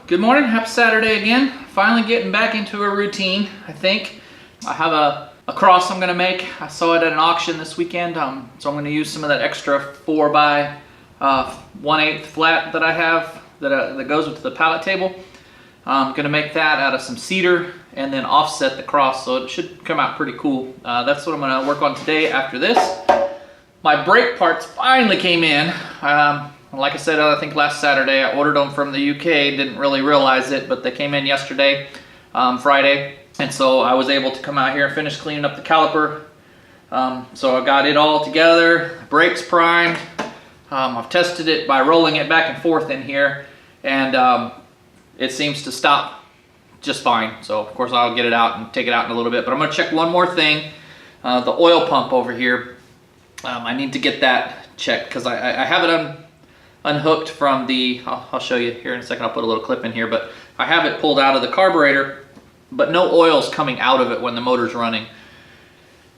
Good morning, happy Saturday again. Finally getting back into a routine, I think. I have a cross I'm gonna make. I saw it at an auction this weekend, so I'm gonna use some of that extra 4 by 1/8 flat that I have that goes with the pallet table. I'm gonna make that out of some cedar and then offset the cross, so it should come out pretty cool. That's what I'm gonna work on today after this. My brake parts finally came in. Like I said, I think last Saturday, I ordered them from the UK, didn't really realize it, but they came in yesterday, Friday. And so I was able to come out here and finish cleaning up the caliper. So I got it all together, brakes primed. I've tested it by rolling it back and forth in here, and it seems to stop just fine. So of course I'll get it out and take it out in a little bit, but I'm gonna check one more thing. The oil pump over here, I need to get that checked because I have it unhooked from the, I'll show you here in a second, I'll put a little clip in here, but I have it pulled out of the carburetor, but no oil's coming out of it when the motor's running.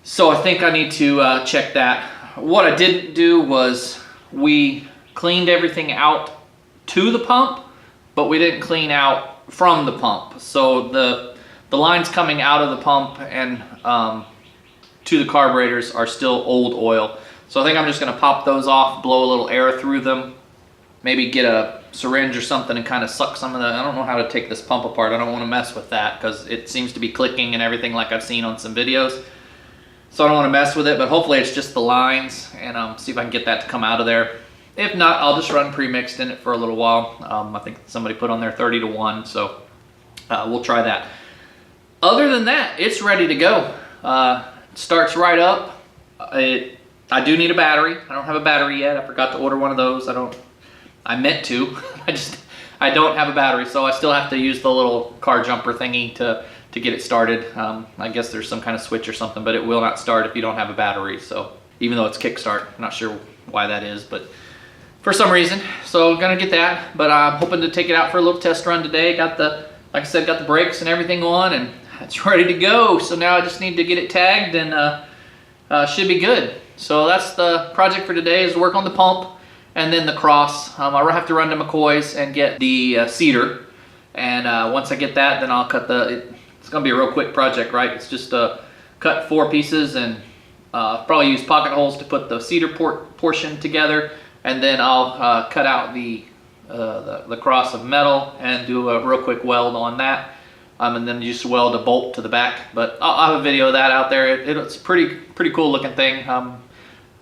So I think I need to check that. What I didn't do was we cleaned everything out to the pump, but we didn't clean out from the pump. So the lines coming out of the pump and to the carburetors are still old oil. So I think I'm just gonna pop those off, blow a little air through them, maybe get a syringe or something and kind of suck some of the, I don't know how to take this pump apart. I don't want to mess with that because it seems to be clicking and everything like I've seen on some videos. So I don't want to mess with it, but hopefully it's just the lines, and see if I can get that to come out of there. If not, I'll just run pre-mixed in it for a little while. I think somebody put on there 30-to-1, so we'll try that. Other than that, it's ready to go. It starts right up. I do need a battery. I don't have a battery yet. I forgot to order one of those. I meant to. I don't have a battery, so I still have to use the little car jumper thingy to get it started. I guess there's some kind of switch or something, but it will not start if you don't have a battery. So even though it's kickstart, I'm not sure why that is, but for some reason. So I'm gonna get that, but I'm hoping to take it out for a little test run today. Got the, like I said, got the brakes and everything on, and it's ready to go. So now I just need to get it tagged, and should be good. So that's the project for today, is work on the pump and then the cross. I have to run to McCoy's and get the cedar, and once I get that, then I'll cut it's gonna be a real quick project, right? It's just cut 4 pieces and probably use pocket holes to put the cedar portion together, and then I'll cut out the cross of metal and do a real quick weld on that, and then just weld a bolt to the back. But I'll have a video of that out there. It's a pretty cool looking thing.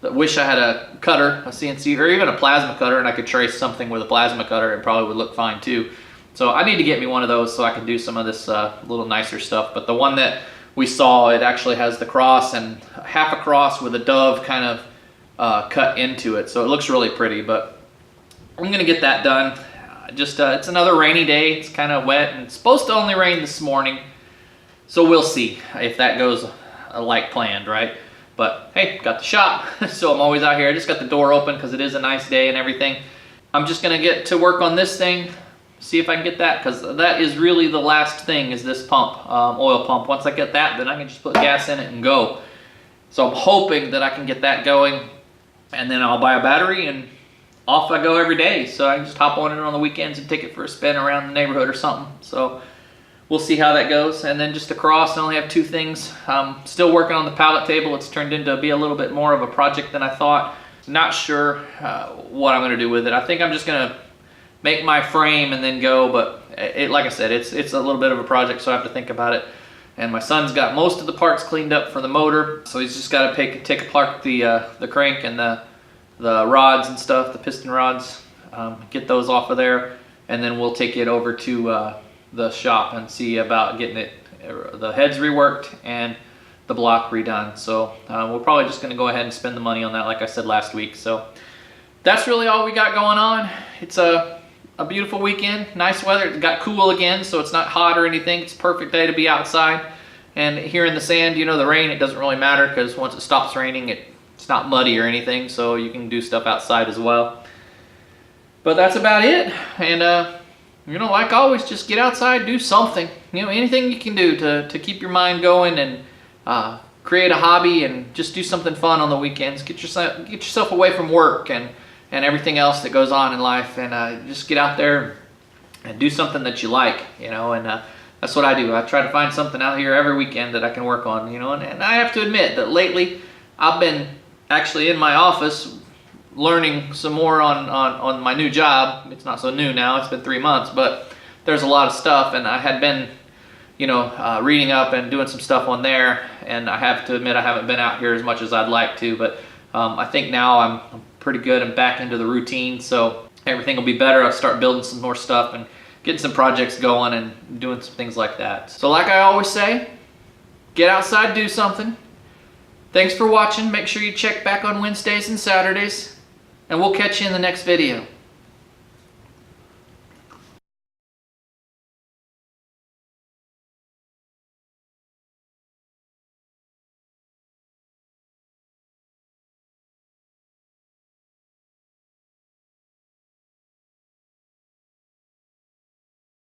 I wish I had a cutter, a CNC, or even a plasma cutter, and I could trace something with a plasma cutter. It probably would look fine too. So I need to get me one of those so I can do some of this little nicer stuff. But the one that we saw, it actually has the cross and half a cross with a dove kind of cut into it. So it looks really pretty, but I'm gonna get that done. It's another rainy day. It's kind of wet, and it's supposed to only rain this morning. So we'll see if that goes like planned, right? But hey, got the shop, so I'm always out here. I just got the door open because it is a nice day and everything. I'm just gonna get to work on this thing, see if I can get that, because that is really the last thing, is this pump, oil pump. Once I get that, then I can just put gas in it and go. So I'm hoping that I can get that going, and then I'll buy a battery and off I go every day. So I can just hop on it on the weekends and take it for a spin around the neighborhood or something. So we'll see how that goes. And then just across, I only have 2 things. Still working on the pallet table. It's turned into be a little bit more of a project than I thought. Not sure what I'm gonna do with it. I think I'm just gonna make my frame and then go, but like I said, it's a little bit of a project, so I have to think about it. And my son's got most of the parts cleaned up for the motor, so he's just gotta take apart the crank and the rods and stuff, the piston rods, get those off of there, and then we'll take it over to the shop and see about getting the heads reworked and the block redone. So we're probably just going to go ahead and spend the money on that, like I said last week. So that's really all we got going on. It's a beautiful weekend, nice weather. It got cool again, so it's not hot or anything. It's a perfect day to be outside. And here in the sand, you know, the rain, it doesn't really matter, because once it stops raining, it's not muddy or anything, so you can do stuff outside as well. But that's about it. And you know, like always, just get outside, do something. You know, anything you can do to keep your mind going and create a hobby and just do something fun on the weekends. Get yourself away from work and everything else that goes on in life, and just get out there and do something that you like, you know, and that's what I do. I try to find something out here every weekend that I can work on, you know, and I have to admit that lately I've been actually in my office learning some more on my new job. It's not so new now, it's been 3 months, but there's a lot of stuff, and I had been, you know, reading up and doing some stuff on there, and I have to admit I haven't been out here as much as I'd like to, but I think now I'm pretty good and back into the routine, so everything will be better. I'll start building some more stuff and getting some projects going and doing some things like that. So like I always say, get outside, do something. Thanks for watching. Make sure you check back on Wednesdays and Saturdays, and we'll catch you in the next video.